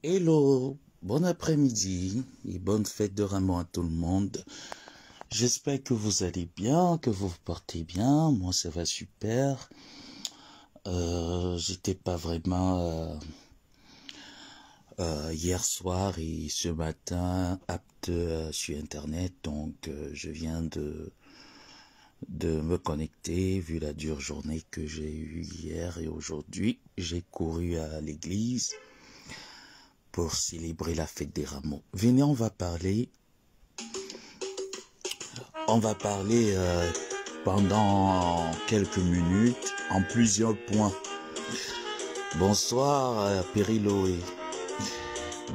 Hello, bon après-midi et bonne fête de Rameau à tout le monde. J'espère que vous allez bien, que vous vous portez bien. Moi, ça va super. J'étais pas vraiment hier soir et ce matin apte sur Internet, donc je viens de me connecter vu la dure journée que j'ai eue hier et aujourd'hui. J'ai couru à l'église pour célébrer la fête des Rameaux. Venez, on va parler pendant quelques minutes en plusieurs points. Bonsoir Périloé,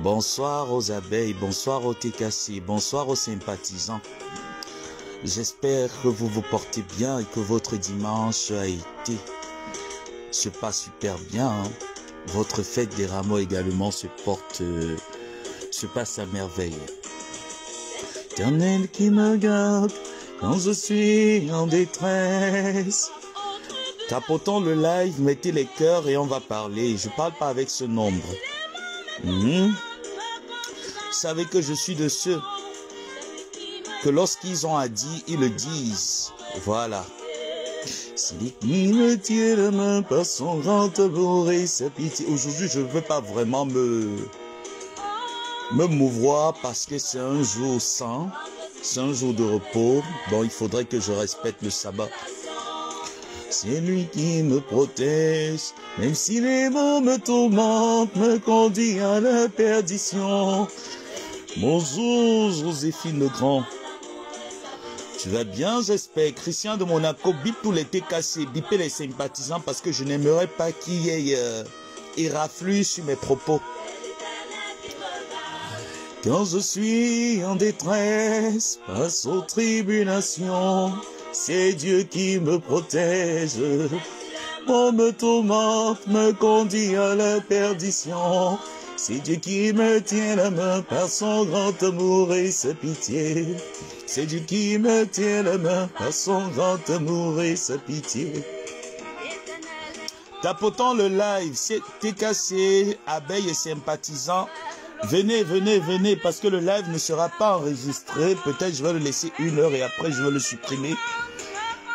bonsoir aux abeilles, bonsoir aux TKC, bonsoir aux sympathisants. J'espère que vous vous portez bien et que votre dimanche se passe super bien. Hein. Votre fête des Rameaux également se passe à merveille. Éternel qui me garde quand je suis en détresse. Tapotons le live, mettez les cœurs et on va parler. Je parle pas avec ce nombre. Vous savez que je suis de ceux que lorsqu'ils ont à dire, ils le disent. Voilà. C'est lui qui me tient la main par son grand amour et sa pitié. Aujourd'hui, je ne veux pas vraiment me mouvoir parce que c'est un jour saint, c'est un jour de repos. Donc, il faudrait que je respecte le sabbat. C'est lui qui me protège, même si les mots me tourmentent, me conduit à la perdition. Bonjour, Joséphine Legrand. Tu vas bien, j'espère. Christian de Monaco, bip tous les TKC, bipez les sympathisants parce que je n'aimerais pas qu'il y ait éraflure sur mes propos. Quand je suis en détresse, face aux tribulations, c'est Dieu qui me protège. On me tourmente, me conduit à la perdition. C'est Dieu qui me tient la main par son grand amour et sa pitié. C'est Dieu qui me tient la main par son grand amour et sa pitié. Tapotons le live, c'est TKC, abeilles et sympathisants. Venez, venez, venez, parce que le live ne sera pas enregistré. Peut-être je vais le laisser 1 heure et après je vais le supprimer.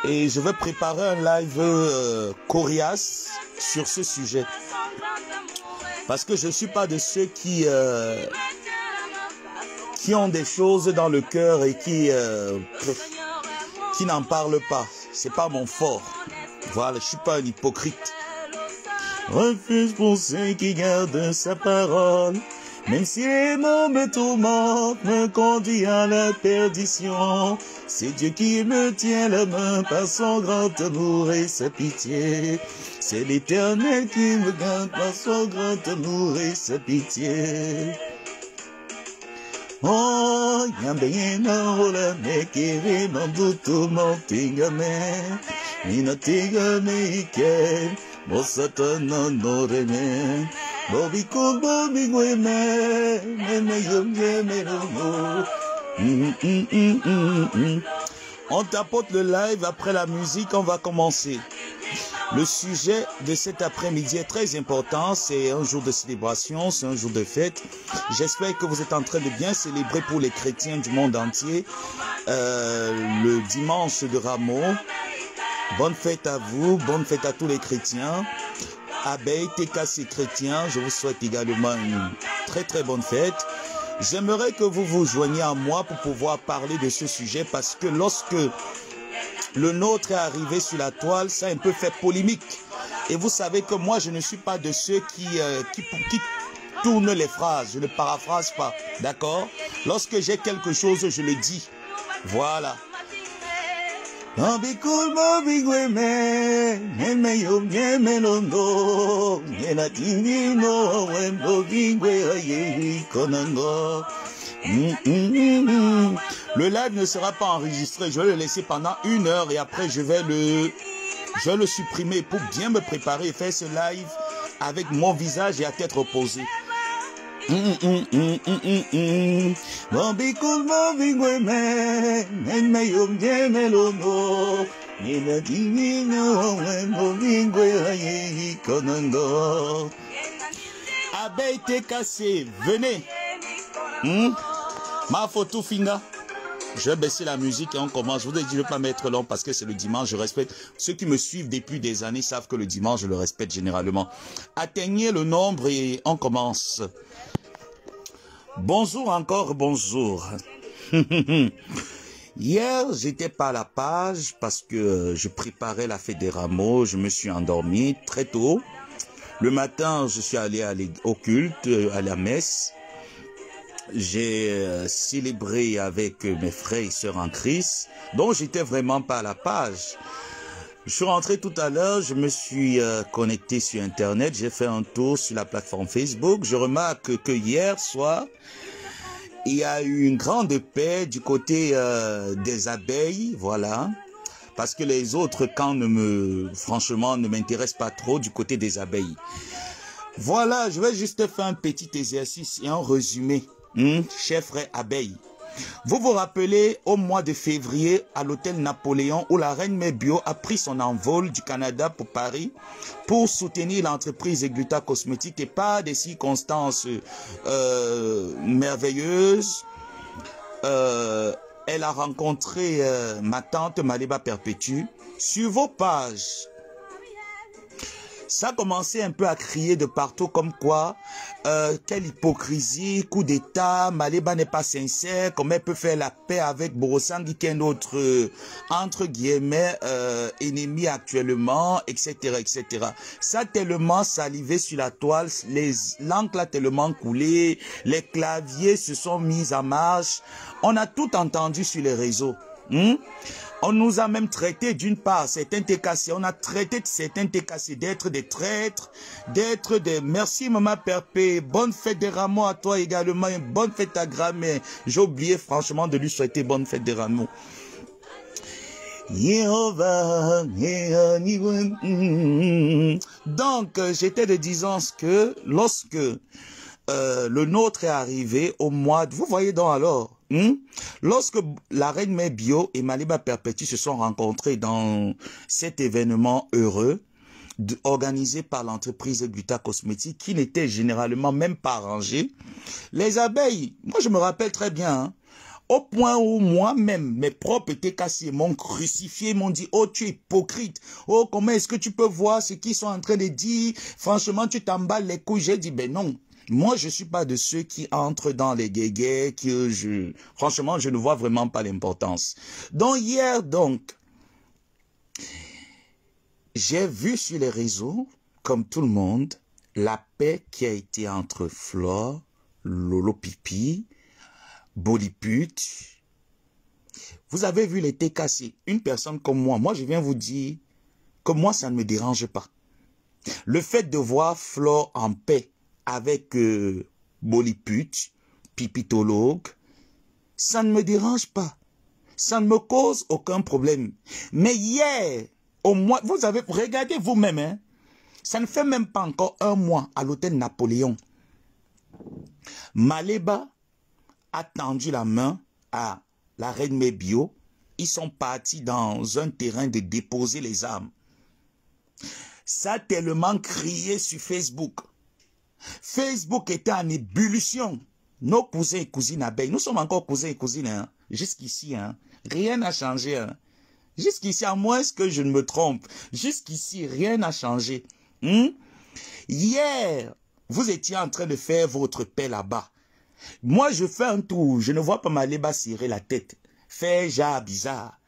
Et je vais préparer un live coriace sur ce sujet. Parce que je ne suis pas de ceux qui ont des choses dans le cœur et qui n'en parlent pas. C'est pas mon fort. Voilà, je suis pas un hypocrite. Refuse pour ceux qui gardent sa parole. Même si les mots me tourmentent, me conduit à la perdition. C'est Dieu qui me tient la main par son grand amour et sa pitié. C'est l'Éternel qui me garde par son grand amour et sa pitié. Oh, yambeyena ola mekere mambutu montingame. Mina tingame ike, mosatana noreme. Bobiko bobigweme, meme yomgeme lomo. On tapote le live, après la musique, on va commencer. Le sujet de cet après-midi est très important, c'est un jour de célébration, c'est un jour de fête. J'espère que vous êtes en train de bien célébrer pour les chrétiens du monde entier le dimanche de Rameau. Bonne fête à vous, bonne fête à tous les chrétiens. Abeilles, TKC chrétiens, je vous souhaite également une très très bonne fête. J'aimerais que vous vous joigniez à moi pour pouvoir parler de ce sujet parce que lorsque le nôtre est arrivé sur la toile, ça a un peu fait polémique. Et vous savez que moi, je ne suis pas de ceux qui tournent les phrases. Je ne paraphrase pas. D'accord? Lorsque j'ai quelque chose, je le dis. Voilà. Le live ne sera pas enregistré, je vais le laisser pendant 1 heure et après je vais le supprimer pour bien me préparer et faire ce live avec mon visage et à tête reposée. Abeille TKC, venez. Ma photo finga. Je vais baisser la musique et on commence. Je vous ai dit, je ne vais pas mettre long parce que c'est le dimanche. Je respecte. Ceux qui me suivent depuis des années savent que le dimanche, je le respecte généralement. Atteignez le nombre et on commence. Bonjour encore, bonjour. Hier, j'étais pas à la page parce que je préparais la fête des rameaux. Je me suis endormi très tôt. Le matin, je suis allé au culte, à la messe. J'ai célébré avec mes frères et sœurs en Christ. Donc, j'étais vraiment pas à la page. Je suis rentré tout à l'heure, je me suis connecté sur Internet. J'ai fait un tour sur la plateforme Facebook. Je remarque que hier soir, il y a eu une grande paix du côté des abeilles, voilà. Parce que les autres camps franchement, ne m'intéressent pas trop du côté des abeilles. Voilà, je vais juste faire un petit exercice et un résumé, chers frères abeilles. Vous vous rappelez au mois de février à l'hôtel Napoléon où la reine Mère Bio a pris son envol du Canada pour Paris pour soutenir l'entreprise Egluta Cosmétique et par des circonstances merveilleuses, elle a rencontré ma tante Maliba Perpétue sur vos pages. Ça a commencé un peu à crier de partout comme quoi, quelle hypocrisie, coup d'état, Maliba n'est pas sincère, comment elle peut faire la paix avec Borosangi qui est notre, entre guillemets, ennemi actuellement, etc., etc. Ça a tellement salivé sur la toile, l'encre a tellement coulé, les claviers se sont mis en marche, on a tout entendu sur les réseaux. On nous a même traité d'une part, certains TKC, on a traité de certains TKC d'être des traîtres, d'être des... Merci Maman Perpé, bonne fête des rameaux à toi également, une bonne fête à Gramé. J'ai oublié franchement de lui souhaiter bonne fête des rameaux. Donc, j'étais de disance que lorsque le nôtre est arrivé au mois de... Vous voyez donc alors, lorsque la reine Mère Bio et Maliba Perpétue se sont rencontrés dans cet événement heureux organisé par l'entreprise Egluta Cosmétique qui n'était généralement même pas arrangé, les abeilles, moi je me rappelle très bien, au point où moi-même, mes propres TKC m'ont crucifié, m'ont dit, oh tu es hypocrite, oh comment est-ce que tu peux voir ce qu'ils sont en train de dire, franchement tu t'emballes les couilles, j'ai dit ben non. Moi, je suis pas de ceux qui entrent dans les guéguets, franchement, je ne vois vraiment pas l'importance. Donc, hier, j'ai vu sur les réseaux, comme tout le monde, la paix qui a été entre Flore, Lolo Pipi, Bolipute. Vous avez vu les TKC, une personne comme moi, je viens vous dire que moi, ça ne me dérange pas. Le fait de voir Flore en paix, avec Bolipute, Pipitologue, ça ne me dérange pas. Ça ne me cause aucun problème. Mais hier, au mois, vous avez, regardez vous-même, hein, ça ne fait même pas encore un mois à l'hôtel Napoléon. Maliba a tendu la main à la reine Mère Bio. Ils sont partis dans un terrain de déposer les armes. Ça a tellement crié sur Facebook. Facebook était en ébullition. Nos cousins et cousines abeilles, nous sommes encore cousins et cousines, hein, jusqu'ici, hein, rien n'a changé. Hein. Jusqu'ici, à moins que je ne me trompe, jusqu'ici, rien n'a changé. Hier, vous étiez en train de faire votre paix là-bas. Moi, je fais un tour, je ne vois pas Maliba serrer la tête, faire genre bizarre.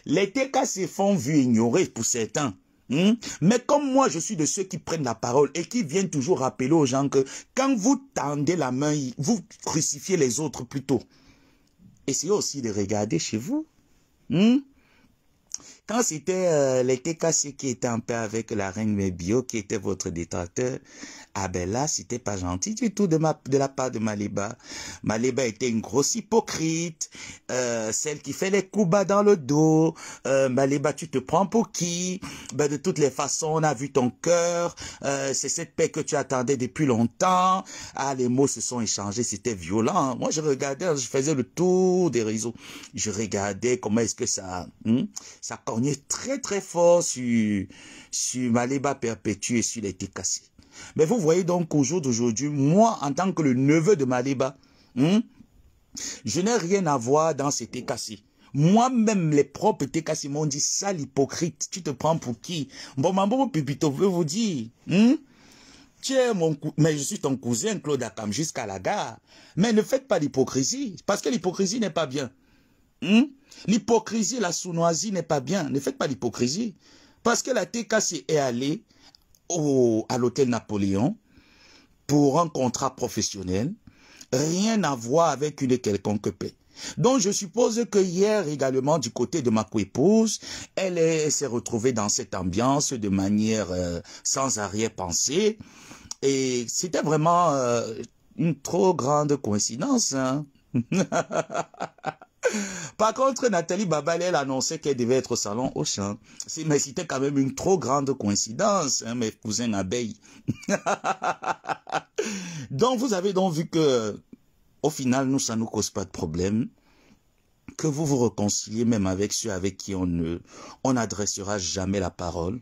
Les TK se font vu ignorer pour certains. Mais comme moi, je suis de ceux qui prennent la parole et qui viennent toujours rappeler aux gens que quand vous tendez la main, vous crucifiez les autres plutôt. Essayez aussi de regarder chez vous. Quand c'était les TKC qui étaient en paix avec la reine Mère Bio, qui était votre détracteur, ah ben là, c'était pas gentil du tout de la part de Maliba. Maliba était une grosse hypocrite, celle qui fait les coups bas dans le dos. Maliba, tu te prends pour qui? Ben de toutes les façons, on a vu ton cœur. C'est cette paix que tu attendais depuis longtemps. Ah, les mots se sont échangés, c'était violent. Moi, je regardais, je faisais le tour des réseaux. Je regardais comment est-ce que ça cognait très très fort sur Maliba Perpétue et sur les TKC. Mais vous voyez donc au jour d'aujourd'hui, moi, en tant que le neveu de Maliba, je n'ai rien à voir dans ces TKC. Moi-même, les propres TKC m'ont dit, sale hypocrite, tu te prends pour qui? Bon, Mambo Pipito veut vous dire, tu es mais je suis ton cousin, Claude Akam, jusqu'à la gare. Mais ne faites pas l'hypocrisie, parce que l'hypocrisie n'est pas bien. L'hypocrisie, la sournoisie n'est pas bien. Ne faites pas l'hypocrisie. Parce que la TKC est allée à l'hôtel Napoléon pour un contrat professionnel. Rien à voir avec une quelconque paix. Donc je suppose que hier également du côté de ma coépouse, elle s'est retrouvée dans cette ambiance de manière sans arrière-pensée. Et c'était vraiment une trop grande coïncidence. Hein? Par contre, Nathalie Babal, elle annonçait qu'elle devait être au salon Auchan. Mais c'était quand même une trop grande coïncidence, hein, mes cousins abeilles. Donc, vous avez donc vu que, au final, nous, ça ne nous cause pas de problème. Que vous vous réconciliez même avec ceux avec qui on n'adressera jamais la parole.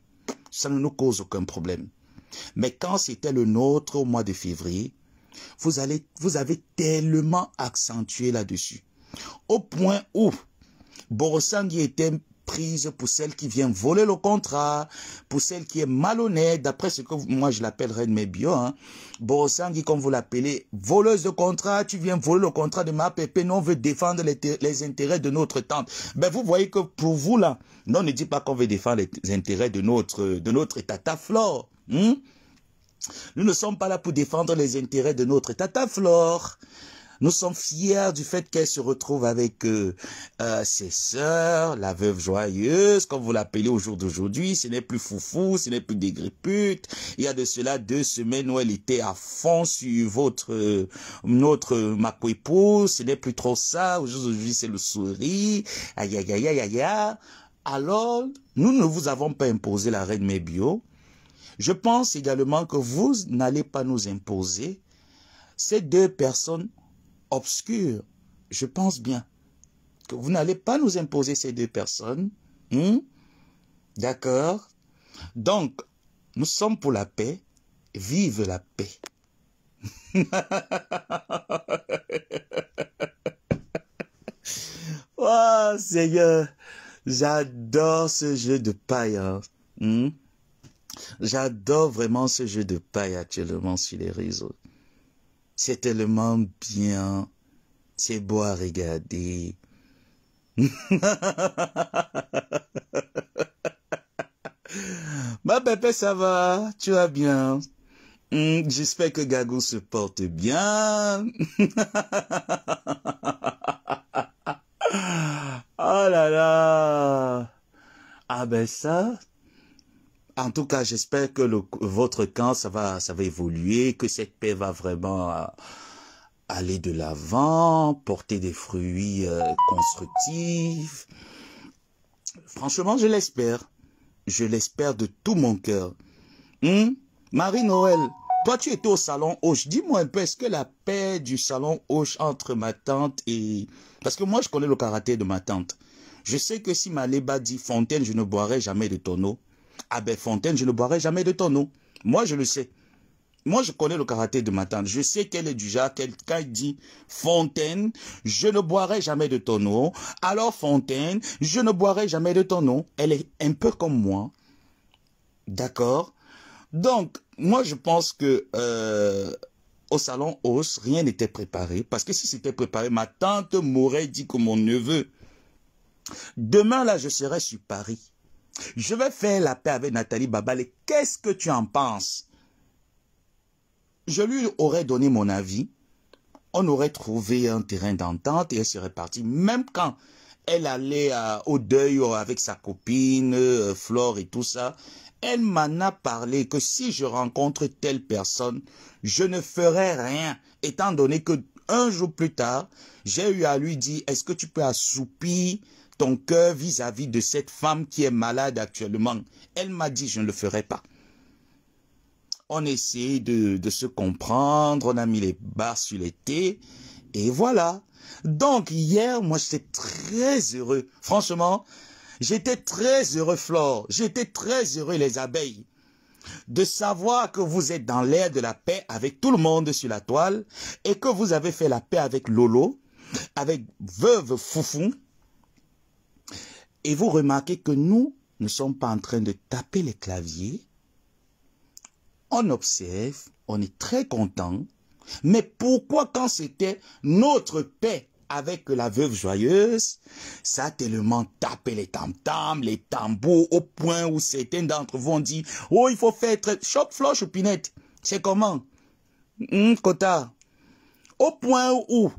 Ça ne nous cause aucun problème. Mais quand c'était le nôtre au mois de février, vous avez tellement accentué là-dessus. Au point où Borosangi était prise pour celle qui vient voler le contrat, pour celle qui est malhonnête, d'après ce que moi je l'appellerais de mes bio. Hein. Borosangi, comme vous l'appelez, voleuse de contrat, tu viens voler le contrat de ma pépé, nous on veut défendre les intérêts de notre tante. Ben vous voyez que pour vous là, non, ne dites pas qu'on veut défendre les intérêts de notre tata Flore. Nous ne sommes pas là pour défendre les intérêts de notre tata Flore. Nous sommes fiers du fait qu'elle se retrouve avec ses sœurs, la veuve joyeuse, comme vous l'appelez au jour d'aujourd'hui. Ce n'est plus foufou, ce n'est plus dégripute. Il y a de cela 2 semaines où elle était à fond sur ma coépouse. Ce n'est plus trop ça. Aujourd'hui, c'est le sourire. Aïe, aïe, aïe, aïe, aïe, aïe. Alors, nous ne vous avons pas imposé la reine Mébio. Je pense également que vous n'allez pas nous imposer ces 2 personnes obscures. Je pense bien que vous n'allez pas nous imposer ces 2 personnes. D'accord? Donc, nous sommes pour la paix. Vive la paix. Oh, Seigneur, j'adore ce jeu de paille. Hein. J'adore vraiment ce jeu de paille actuellement sur les réseaux. C'est tellement bien. C'est beau à regarder. Ma bébé, ça va? Tu vas bien? J'espère que Gagou se porte bien. Oh là là. Ah ben ça... En tout cas, j'espère que votre camp, ça va évoluer, que cette paix va vraiment aller de l'avant, porter des fruits constructifs. Franchement, je l'espère. Je l'espère de tout mon cœur. Marie-Noël, toi, tu étais au salon Hoche. Dis-moi un peu, est-ce que la paix du salon Hoche entre ma tante et... Parce que moi, je connais le caractère de ma tante. Je sais que si Maléba dit Fontaine, je ne boirai jamais de ton eau. Ah ben Fontaine, je ne boirai jamais de ton eau. Moi, je le sais. Moi, je connais le caractère de ma tante. Je sais qu'elle est du genre, quand elle dit Fontaine, je ne boirai jamais de ton eau. Alors Fontaine, je ne boirai jamais de ton eau. Elle est un peu comme moi. D'accord? Donc, moi, je pense que au salon Os, rien n'était préparé. Parce que si c'était préparé, ma tante m'aurait dit que mon neveu, demain, là, je serai sur Paris. Je vais faire la paix avec Nathalie Babal. Qu'est-ce que tu en penses? Je lui aurais donné mon avis. On aurait trouvé un terrain d'entente et elle serait partie. Même quand elle allait au deuil avec sa copine, Flore et tout ça, elle m'en a parlé que si je rencontre telle personne, je ne ferai rien. Étant donné que un jour plus tard, j'ai eu à lui dire, est-ce que tu peux assoupir ton cœur vis-à-vis de cette femme qui est malade actuellement? Elle m'a dit, je ne le ferai pas. On essaie de se comprendre, on a mis les barres sur les T, et voilà. Donc hier, moi j'étais très heureux. Franchement, j'étais très heureux, Flore. J'étais très heureux, les abeilles. de savoir que vous êtes dans l'ère de la paix avec tout le monde sur la toile et que vous avez fait la paix avec Lolo, avec Veuve Foufou. Et vous remarquez que nous ne sommes pas en train de taper les claviers. On observe, on est très content. Mais pourquoi quand c'était notre paix avec la Veuve Joyeuse, ça a tellement tapé les tam-tams, les tambours, au point où certains d'entre vous ont dit « Oh, il faut faire très... choc, floche ou pinette ?» C'est comment? Kota. Au point où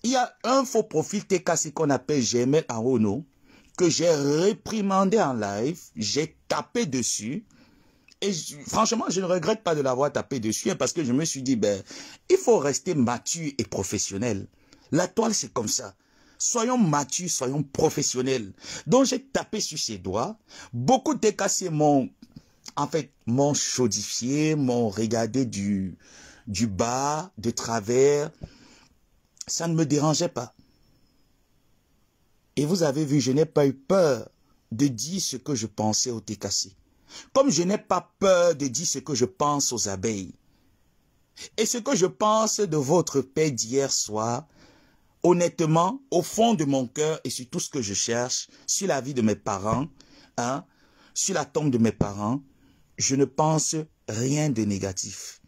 il y a un faux profil TKC qu'on appelle Gemel Arono, que j'ai réprimandé en live, j'ai tapé dessus. Et franchement, je ne regrette pas de l'avoir tapé dessus, parce que je me suis dit, ben, il faut rester mature et professionnel. La toile, c'est comme ça. Soyons matures, soyons professionnels. Donc, j'ai tapé sur ses doigts. Beaucoup de TKC m'ont chaudifié, m'ont regardé du bas, de travers. Ça ne me dérangeait pas. Et vous avez vu, je n'ai pas eu peur de dire ce que je pensais au TKC. Comme je n'ai pas peur de dire ce que je pense aux abeilles. Et ce que je pense de votre paix d'hier soir, honnêtement, au fond de mon cœur et sur tout ce que je cherche, sur la vie de mes parents, sur la tombe de mes parents, je ne pense rien de négatif.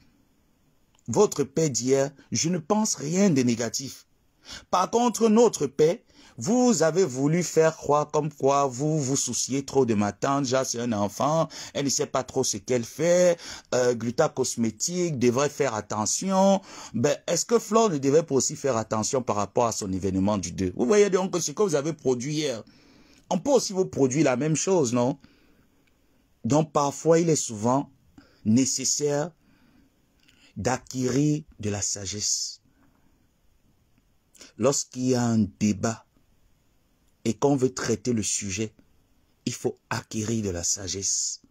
Votre paix d'hier, je ne pense rien de négatif. Par contre, notre paix, vous avez voulu faire croire comme quoi vous vous souciez trop de ma tante. Déjà, c'est un enfant, elle ne sait pas trop ce qu'elle fait. Gluta Cosmétique devrait faire attention. Ben, est-ce que Flore ne devait pas aussi faire attention par rapport à son événement du 2? Vous voyez donc ce que vous avez produit hier. On peut aussi vous produire la même chose, non? Donc, parfois, il est souvent nécessaire d'acquérir de la sagesse. Lorsqu'il y a un débat et qu'on veut traiter le sujet, il faut acquérir de la sagesse.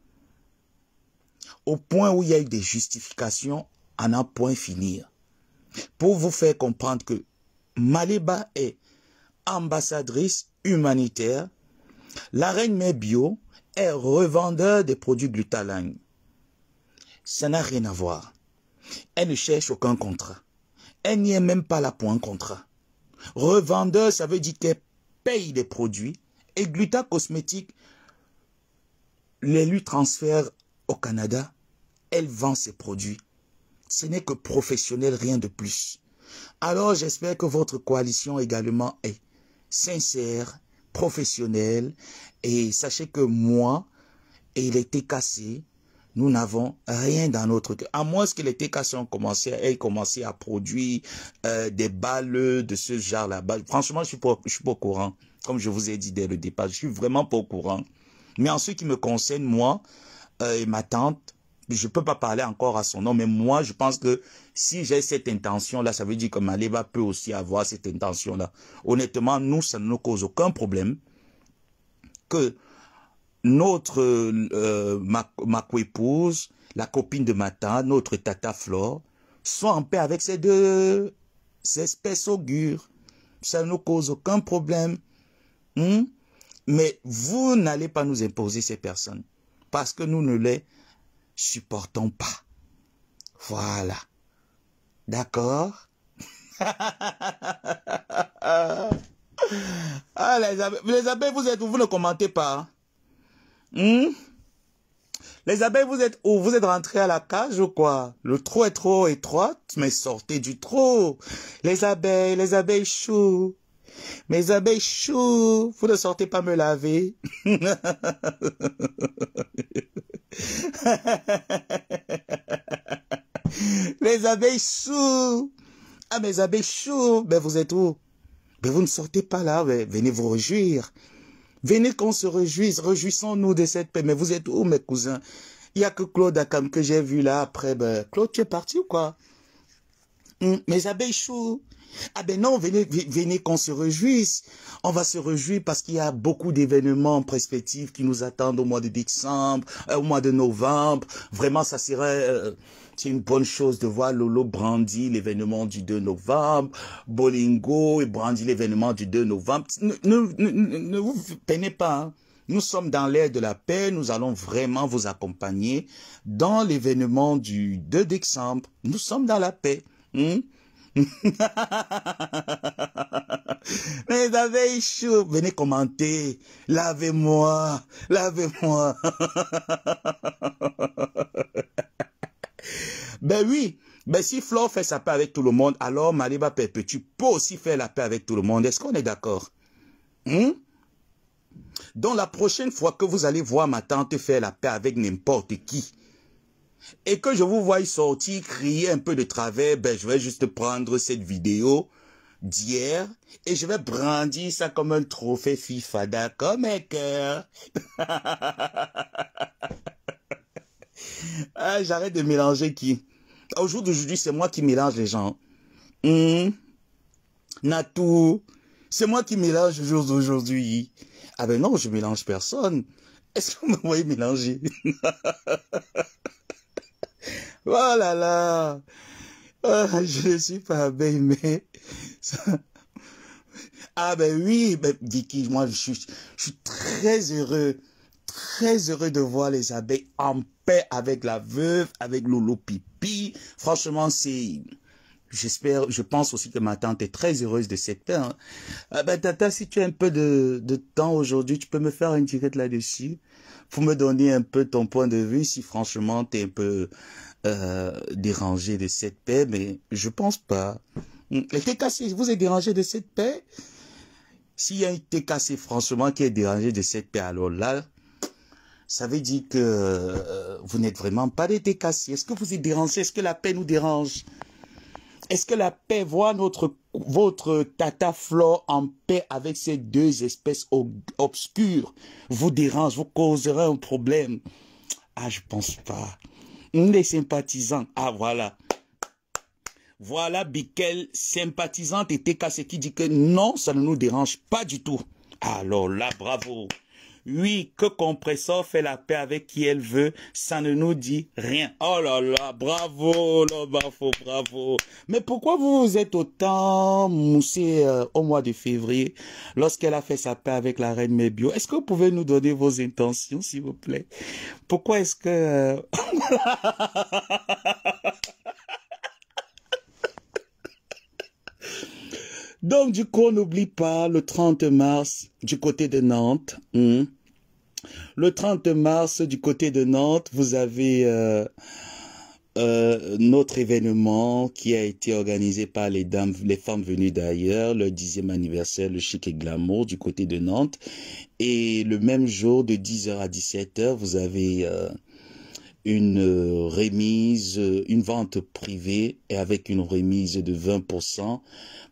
Au point où il y a eu des justifications, à n'en point finir. Pour vous faire comprendre que Maléba est ambassadrice humanitaire, la reine Mère Bio est revendeur des produits Glutaline. Ça n'a rien à voir. Elle ne cherche aucun contrat. Elle n'y est même pas là pour un contrat. Revendeur, ça veut dire qu'elle paye des produits et Gluta Cosmétique les lui transfère au Canada. Elle vend ses produits. Ce n'est que professionnel, rien de plus. Alors j'espère que votre coalition également est sincère, professionnelle, et sachez que moi et les TKC, nous n'avons rien dans notre cœur. À moins que les TKC aient commencé à produire des balles de ce genre-là. Franchement, je suis pas au courant. Comme je vous ai dit dès le départ, je suis vraiment pas au courant. Mais en ce qui me concerne, moi et ma tante, je peux pas parler encore à son nom, mais moi, je pense que si j'ai cette intention-là, ça veut dire que Maléba peut aussi avoir cette intention-là. Honnêtement, nous, ça ne nous cause aucun problème que notre ma coépouse, la copine de ma tante, notre tata Flore, soit en paix avec ces deux espèces augures. Ça ne nous cause aucun problème. Mais vous n'allez pas nous imposer ces personnes. Parce que nous ne les supportons pas. Voilà. D'accord? Ah, les abeilles, vous êtes où? Vous ne commentez pas. Les abeilles, vous êtes où? Vous êtes rentrés à la cage ou quoi? Le trou est trop étroit, mais sortez du trou. Les abeilles chou. Mes abeilles chou, vous ne sortez pas me laver. Les abeilles chou. Ah, mes abeilles chou. Ben, vous êtes où? Ben, vous ne sortez pas là. Ben, venez vous réjouir. Venez qu'on se réjouisse. Réjouissons-nous de cette paix. Mais vous êtes où, mes cousins? Il n'y a que Claude Akam que j'ai vu là après. Ben, Claude, tu es parti ou quoi? Mes abeilles chou. Ah ben non, venez qu'on se réjouisse. On va se réjouir parce qu'il y a beaucoup d'événements en perspective qui nous attendent au mois de décembre, au mois de novembre. Vraiment, ça serait c'est une bonne chose de voir Lolo brandir l'événement du 2 novembre, Bolingo et brandir l'événement du 2 novembre. Ne vous peinez pas. Hein. Nous sommes dans l'ère de la paix. Nous allons vraiment vous accompagner dans l'événement du 2 décembre. Nous sommes dans la paix. Les abeilles chaudes, venez commenter. Lavez-moi, lavez-moi. Ben oui, ben si Flore fait sa paix avec tout le monde, alors Maliba Perpétue peut aussi faire la paix avec tout le monde. Est-ce qu'on est d'accord? Donc la prochaine fois que vous allez voir ma tante faire la paix avec n'importe qui, et que je vous vois sortir, crier un peu de travers, ben je vais juste prendre cette vidéo d'hier et je vais brandir ça comme un trophée FIFA, d'accord mes cœurs? Ah, j'arrête de mélanger qui? Au jour d'aujourd'hui, c'est moi qui mélange les gens. Natou, c'est moi qui mélange le jour d'aujourd'hui. Ah ben non, je mélange personne. Est-ce que vous me voyez mélanger? Oh là là. Je ne suis pas abeille, mais... Ah ben oui, ben Vicky, moi je suis très heureux de voir les abeilles en paix avec la veuve, avec Lolo Pipi. Franchement, c'est... J'espère, je pense aussi que ma tante est très heureuse de cette paix. Hein. Ah ben Tata, si tu as un peu de temps aujourd'hui, tu peux me faire un direct là-dessus pour me donner un peu ton point de vue si franchement tu es un peu dérangé de cette paix, mais je pense pas. Les TKC, vous êtes dérangé de cette paix? S'il y a un TKC franchement qui est dérangé de cette paix, alors là, ça veut dire que vous n'êtes vraiment pas des TKC. Est-ce que vous êtes dérangé? Est-ce que la paix nous dérange? Est-ce que la paix voit votre Tata Flore en paix avec ces deux espèces obscures vous dérange, vous causerait un problème? Ah, je pense pas. Les sympathisants, ah voilà. Voilà Bikel, sympathisante et TKC qui dit que non, ça ne nous dérange pas du tout. Alors là, bravo. Oui, que Compressor fait la paix avec qui elle veut, ça ne nous dit rien. Oh là là, bravo, là, bravo. Mais pourquoi vous vous êtes autant moussé au mois de février, lorsqu'elle a fait sa paix avec la reine Mébio? Est-ce que vous pouvez nous donner vos intentions, s'il vous plaît? Pourquoi est-ce que... Donc, du coup, on n'oublie pas le 30 mars du côté de Nantes. Le 30 mars du côté de Nantes, vous avez notre événement qui a été organisé par les femmes venues d'ailleurs, le 10e anniversaire, le Chic et Glamour du côté de Nantes. Et le même jour, de 10h à 17h, vous avez... une remise, une vente privée et avec une remise de 20%.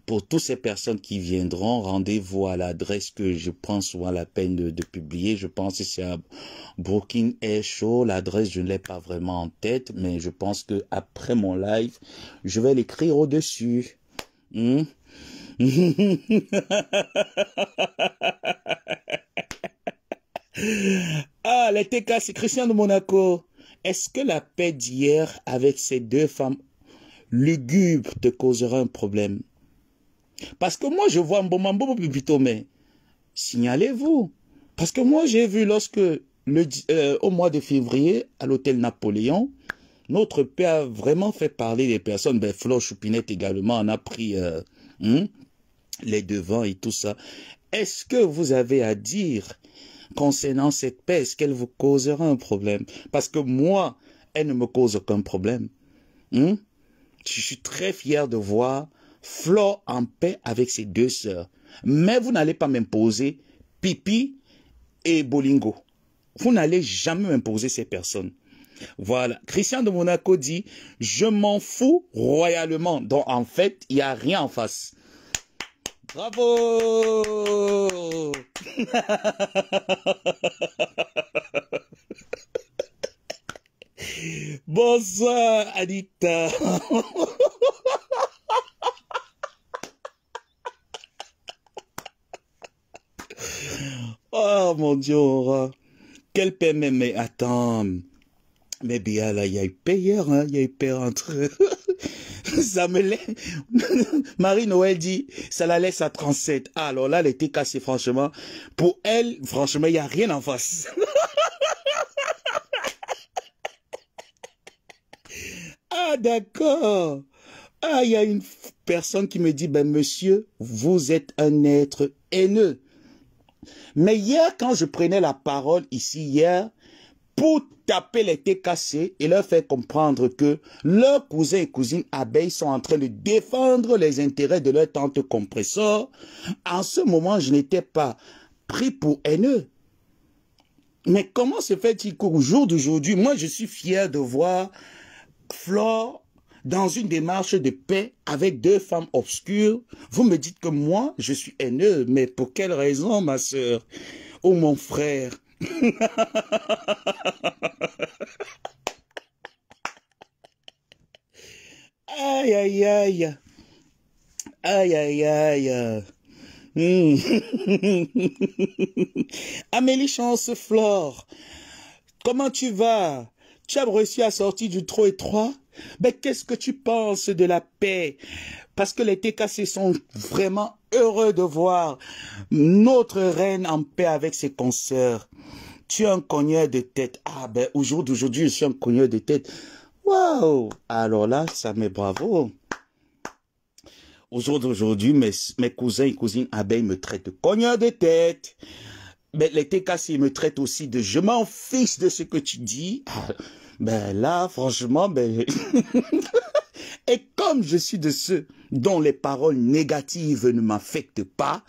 Pour toutes ces personnes qui viendront, rendez-vous à l'adresse que je prends souvent la peine de publier. Je pense que c'est à Brooklyn Air Show. L'adresse, je ne l'ai pas vraiment en tête, mais je pense que après mon live, je vais l'écrire au-dessus. Ah, les TK, c'est Christian de Monaco. Est-ce que la paix d'hier avec ces deux femmes lugubres te causera un problème? Parce que moi, je vois Mbomambo Pipito, mais signalez-vous. Parce que moi, j'ai vu lorsque, au mois de février, à l'hôtel Napoléon, notre paix a vraiment fait parler des personnes. Ben, Flore Choupinette également en a pris les devants et tout ça. Est-ce que vous avez à dire concernant cette paix, est-ce qu'elle vous causera un problème? Parce que moi, elle ne me cause aucun problème. Je suis très fier de voir Flore en paix avec ses deux sœurs. Mais vous n'allez pas m'imposer Pipi et Bolingo. Vous n'allez jamais m'imposer ces personnes. Voilà. Christian de Monaco dit, je m'en fous royalement. Donc en fait, il n'y a rien en face. Bravo! Bonsoir, Anita. Oh mon Dieu, Aura. Quel paix, mais attends. Mais bien là, il y a eu paix hier, hein? Il y a eu paix entre eux. Ça me laisse. Marie-Noël dit, ça la laisse à 37. Ah, alors là, elle était cassée, franchement. Pour elle, franchement, il n'y a rien en face. Ah, d'accord. Ah, il y a une personne qui me dit, ben, monsieur, vous êtes un être haineux. Mais hier, quand je prenais la parole ici, hier, pour taper les têtes cassées et leur faire comprendre que leurs cousins et cousines abeilles sont en train de défendre les intérêts de leur tante compresseur, en ce moment, je n'étais pas pris pour haineux. Mais comment se fait-il qu'au jour d'aujourd'hui, moi, je suis fier de voir Flore dans une démarche de paix avec deux femmes obscures? Vous me dites que moi, je suis haineux, mais pour quelle raison, ma sœur ou mon frère? Aïe, aïe, aïe. Aïe, aïe, aïe. Amélie Chance Flore, comment tu vas? Tu as réussi à sortir du trou étroit? Ben, qu'est-ce que tu penses de la paix? Parce que les TKC sont vraiment heureux de voir notre reine en paix avec ses consoeurs. Tu es un cogneur de tête. Ah ben, au jour d'aujourd'hui, je suis un cogneur de tête. Waouh! Alors là, ça met bravo. Au jour d'aujourd'hui, mes cousins et cousines abeilles me traitent de cogneur de tête. Mais les TKC me traitent aussi de je m'en fiche de ce que tu dis. Ah, ben là, franchement, ben... Et comme je suis de ceux dont les paroles négatives ne m'affectent pas,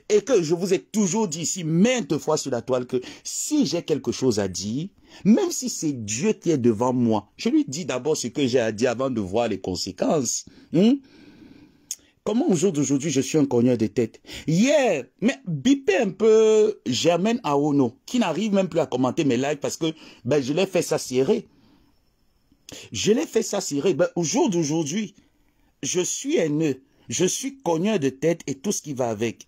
et que je vous ai toujours dit ici maintes fois sur la toile que si j'ai quelque chose à dire, même si c'est Dieu qui est devant moi, je lui dis d'abord ce que j'ai à dire avant de voir les conséquences. Comment au jour d'aujourd'hui je suis un cogneur de tête? Hier, mais bipez un peu Germaine Aono, qui n'arrive même plus à commenter mes lives parce que ben, je l'ai fait s'assérer. Je l'ai fait s'assérer. Ben, au jour d'aujourd'hui, je suis haineux, je suis cogneur de tête et tout ce qui va avec.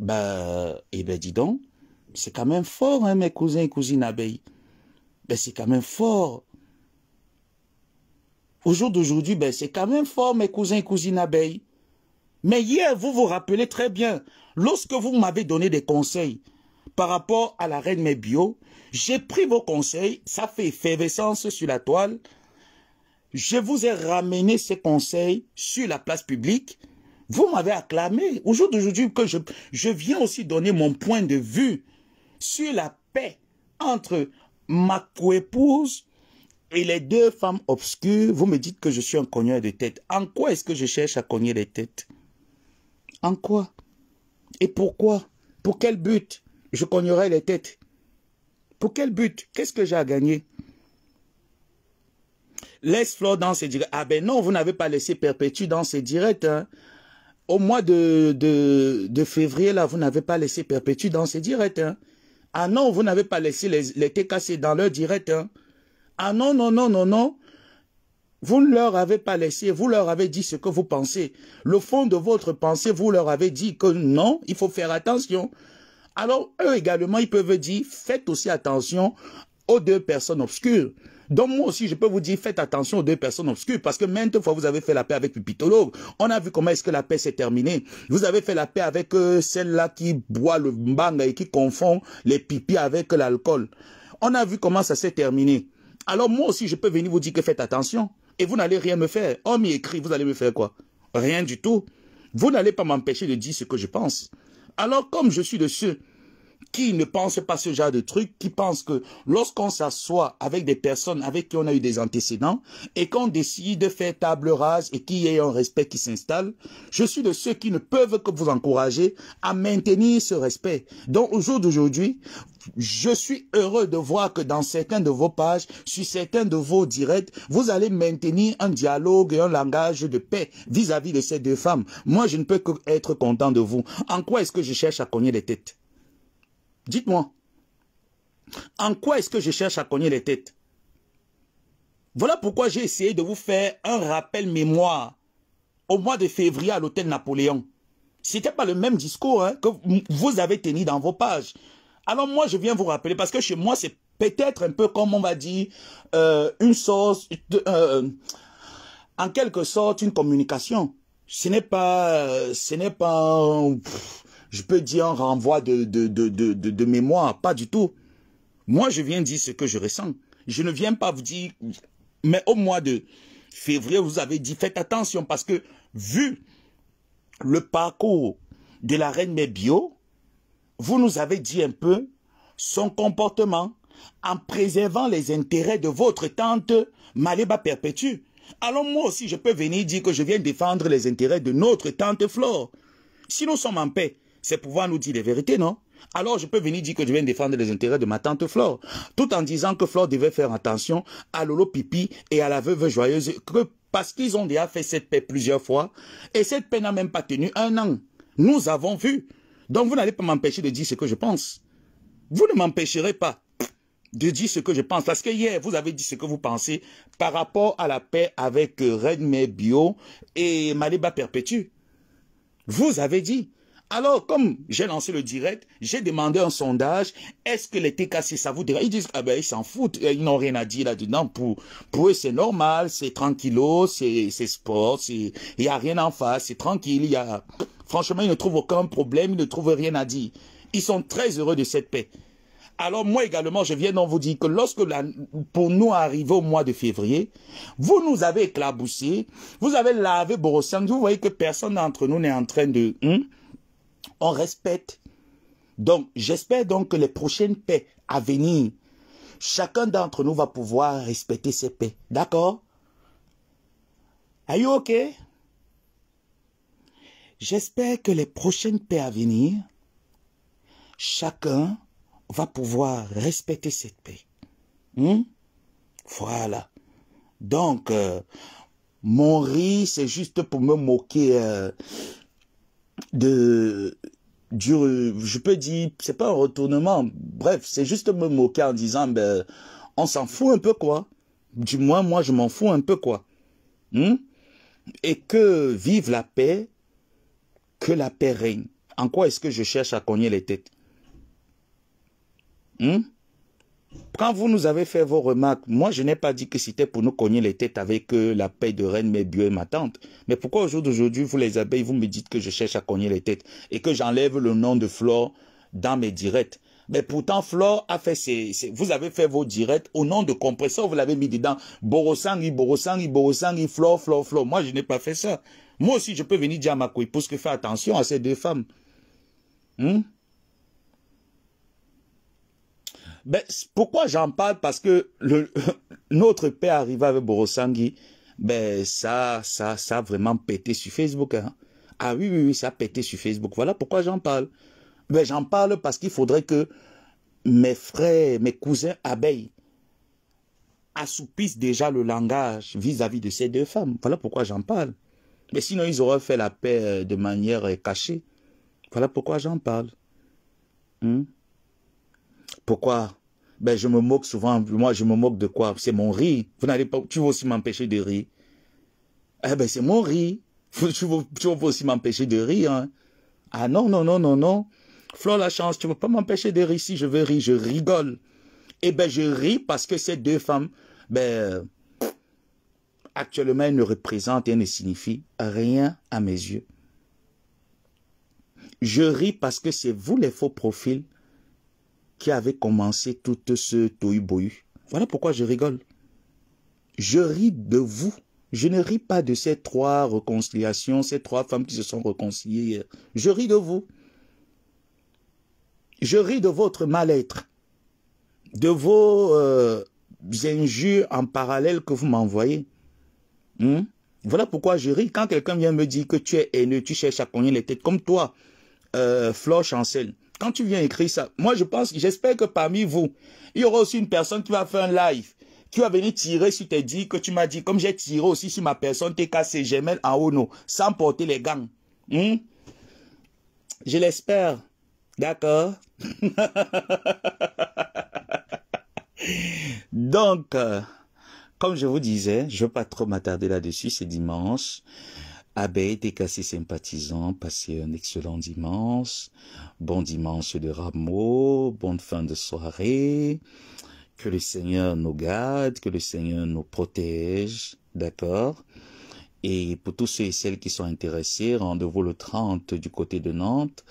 Ben, eh ben dis donc, c'est quand même fort, hein, mes cousins et cousines abeilles. Ben, c'est quand même fort. Au jour d'aujourd'hui, ben, c'est quand même fort, mes cousins et cousines abeilles. Mais hier, vous vous rappelez très bien, lorsque vous m'avez donné des conseils par rapport à la reine Mébio, j'ai pris vos conseils, ça fait effervescence sur la toile. Je vous ai ramené ces conseils sur la place publique. Vous m'avez acclamé. Au jour d'aujourd'hui, que je viens aussi donner mon point de vue sur la paix entre ma coépouse et les deux femmes obscures. Vous me dites que je suis un cogneur de tête. En quoi est-ce que je cherche à cogner les têtes? En quoi? Et pourquoi? Pour quel but je cognerai les têtes? Pour quel but? Qu'est-ce que j'ai à gagner? Laisse Flore dans ses directs. Ah ben non, vous n'avez pas laissé Perpétue dans ses directs. Hein. Au mois de février, là, vous n'avez pas laissé Perpétue dans ses directs. Hein. Ah non, vous n'avez pas laissé les TKC dans leur direct. Hein. Ah non, non, non, non, non. Vous ne leur avez pas laissé, vous leur avez dit ce que vous pensez. Le fond de votre pensée, vous leur avez dit que non, il faut faire attention. Alors, eux également, ils peuvent dire, faites aussi attention aux deux personnes obscures. Donc, moi aussi, je peux vous dire, faites attention aux deux personnes obscures, parce que maintes fois, vous avez fait la paix avec Pipitologue. On a vu comment est-ce que la paix s'est terminée. Vous avez fait la paix avec celle-là qui boit le mbanga et qui confond les pipis avec l'alcool. On a vu comment ça s'est terminé. Alors, moi aussi, je peux venir vous dire que faites attention. Et vous n'allez rien me faire. On m'y écrit, vous allez me faire quoi? Rien du tout. Vous n'allez pas m'empêcher de dire ce que je pense. Alors, comme je suis de ceux qui ne pensent pas ce genre de truc, qui pensent que lorsqu'on s'assoit avec des personnes avec qui on a eu des antécédents et qu'on décide de faire table rase et qu'il y ait un respect qui s'installe, je suis de ceux qui ne peuvent que vous encourager à maintenir ce respect. Donc, au jour d'aujourd'hui, je suis heureux de voir que dans certains de vos pages, sur certains de vos directs, vous allez maintenir un dialogue et un langage de paix vis-à-vis de ces deux femmes. Moi, je ne peux qu'être content de vous. En quoi est-ce que je cherche à cogner les têtes? Dites-moi. En quoi est-ce que je cherche à cogner les têtes? Voilà pourquoi j'ai essayé de vous faire un rappel mémoire au mois de février à l'hôtel Napoléon. C'était pas le même discours hein, que vous avez tenu dans vos pages. Alors moi, je viens vous rappeler, parce que chez moi, c'est peut-être un peu comme on va dire, une sauce, en quelque sorte une communication. Ce n'est pas, je peux dire un renvoi de mémoire, pas du tout. Moi, je viens dire ce que je ressens. Je ne viens pas vous dire, mais au mois de février, vous avez dit, faites attention parce que vu le parcours de la reine Mère Bio, vous nous avez dit un peu son comportement en préservant les intérêts de votre tante Maléba Perpétue. Alors moi aussi, je peux venir dire que je viens défendre les intérêts de notre tante Flore. Si nous sommes en paix, c'est pouvoir nous dire les vérités, non? Alors je peux venir dire que je viens défendre les intérêts de ma tante Flore, tout en disant que Flore devait faire attention à Lolo Pipi et à la veuve joyeuse, parce qu'ils ont déjà fait cette paix plusieurs fois, et cette paix n'a même pas tenu 1 an. Nous avons vu. Donc vous n'allez pas m'empêcher de dire ce que je pense. Vous ne m'empêcherez pas de dire ce que je pense. Parce que hier, vous avez dit ce que vous pensez par rapport à la paix avec Reine Mère Bio et Maléba Perpétue. Vous avez dit. Alors, comme j'ai lancé le direct, j'ai demandé un sondage. Est-ce que les TKC, ça vous dirait? Ils disent, ah ben, ils s'en foutent. Ils n'ont rien à dire là-dedans. Pour eux, c'est normal, c'est tranquillo, c'est sport, il n'y a rien en face, c'est tranquille. Franchement, ils ne trouvent aucun problème, ils ne trouvent rien à dire. Ils sont très heureux de cette paix. Alors moi également, je viens donc vous dire que lorsque pour nous arriver au mois de février, vous nous avez éclaboussé, vous avez lavé Borossang, vous voyez que personne d'entre nous n'est en train de... on respecte. Donc j'espère donc que les prochaines paix à venir, chacun d'entre nous va pouvoir respecter ces paix. D'accord? Are you okay? J'espère que les prochaines paix à venir, chacun va pouvoir respecter cette paix. Voilà. Donc, mon rire, c'est juste pour me moquer je peux dire, c'est pas un retournement, bref, c'est juste me moquer en disant, ben, on s'en fout un peu, quoi. Du moins, moi, je m'en fous un peu, quoi. Et que vive la paix, que la paix règne. En quoi est-ce que je cherche à cogner les têtes? Quand vous nous avez fait vos remarques, moi je n'ai pas dit que c'était pour nous cogner les têtes avec la paix de Reine Mère Bio et ma tante. Mais pourquoi au jour d'aujourd'hui, vous les abeilles, vous me dites que je cherche à cogner les têtes et que j'enlève le nom de Flore dans mes directs? Mais pourtant, Flore a fait vous avez fait vos directs au nom de compresseur, vous l'avez mis dedans. Borosangi, Borosangi, Borosangi, Flore, Flore, Flore. Moi, je n'ai pas fait ça. Moi aussi, je peux venir dire à ma coépouse que fais attention à ces deux femmes. Ben, pourquoi j'en parle? Parce que notre père arrivé avec Borosangi, ben ça a vraiment pété sur Facebook. Hein. Ah oui, oui, oui, ça a pété sur Facebook. Voilà pourquoi j'en parle. Ben, j'en parle parce qu'il faudrait que mes frères, mes cousins abeilles assoupissent déjà le langage vis-à-vis de ces deux femmes. Voilà pourquoi j'en parle. Mais sinon, ils auraient fait la paix de manière cachée. Voilà pourquoi j'en parle. Pourquoi? Ben, je me moque souvent. Moi, je me moque de quoi? C'est mon rire. Vous n'allez pas, tu vas aussi m'empêcher de rire. Eh ben, c'est mon rire. Tu vas aussi m'empêcher de rire. Hein. Ah non, non, non, non, non. Flore la chance, tu ne vas pas m'empêcher de rire. Si je veux rire, je rigole. Eh ben, je ris parce que ces deux femmes, ben, actuellement, elles ne représentent et ne signifient rien à mes yeux. Je ris parce que c'est vous les faux profils qui avait commencé tout ce tohu-bohu. Voilà pourquoi je rigole. Je ris de vous. Je ne ris pas de ces 3 réconciliations, ces 3 femmes qui se sont réconciliées. Je ris de vous. Je ris de votre mal-être, de vos injures en parallèle que vous m'envoyez. Voilà pourquoi je ris. Quand quelqu'un vient me dire que tu es haineux, tu cherches à cogner les têtes, comme toi, Flore Chancel. Quand tu viens écrire ça, moi j'espère que parmi vous, il y aura aussi une personne qui va faire un live, qui va venir tirer sur tes dires que tu m'as dit, comme j'ai tiré aussi sur ma personne, TKC Gemel en Ono, sans porter les gants. Je l'espère. D'accord? Donc, comme je vous disais, je ne veux pas trop m'attarder là-dessus, c'est dimanche. Abeilles, TKC sympathisants, passez un excellent dimanche. Bon dimanche de Rameau, bonne fin de soirée. Que le Seigneur nous garde, que le Seigneur nous protège, d'accord? Et pour tous ceux et celles qui sont intéressés, rendez-vous le 30 du côté de Nantes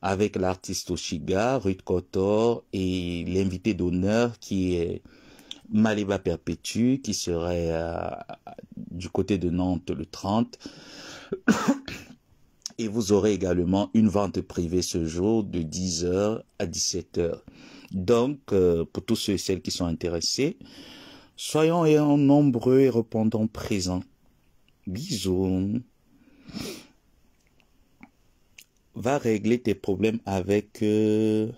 avec l'artiste Oshiga, Ruth Kotor et l'invité d'honneur qui est Maliba Perpétue, qui serait du côté de Nantes le 30. Et vous aurez également une vente privée ce jour de 10h à 17h. Donc, pour tous ceux et celles qui sont intéressés, soyons nombreux et répondons présents. Bisous. Va régler tes problèmes avec... tu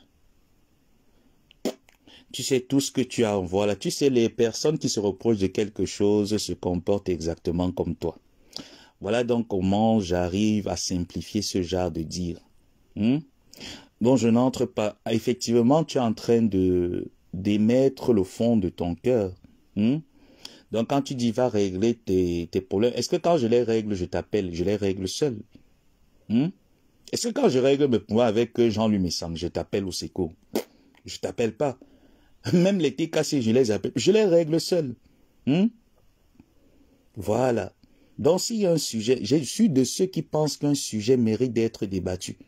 sais tout ce que tu as. Voilà, tu sais, les personnes qui se reprochent de quelque chose se comportent exactement comme toi. Voilà donc comment j'arrive à simplifier ce genre de dire. Donc je n'entre pas. Effectivement, tu es en train d'émettre le fond de ton cœur. Donc quand tu dis va régler tes problèmes, est-ce que quand je les règle, je t'appelle, je les règle seul? Est-ce que quand je règle mes problèmes avec Jean-Louis Messang, je t'appelle au secours? Je t'appelle pas. Même les thés cassés, je les appelle. Je les règle seul. Voilà. Donc s'il y a un sujet, je suis de ceux qui pensent qu'un sujet mérite d'être débattu.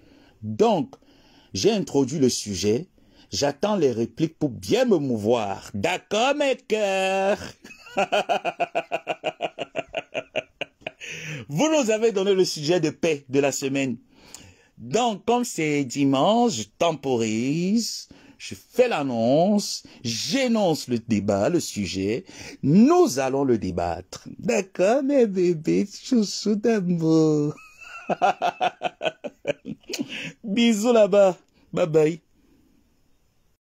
Donc, j'ai introduit le sujet. J'attends les répliques pour bien me mouvoir. D'accord, mes cœurs? Vous nous avez donné le sujet de paix de la semaine. Donc, comme c'est dimanche, je temporise, je fais l'annonce, j'énonce le débat, le sujet. Nous allons le débattre. D'accord, mes bébés, chouchou d'amour. Bisous là-bas. Bye bye.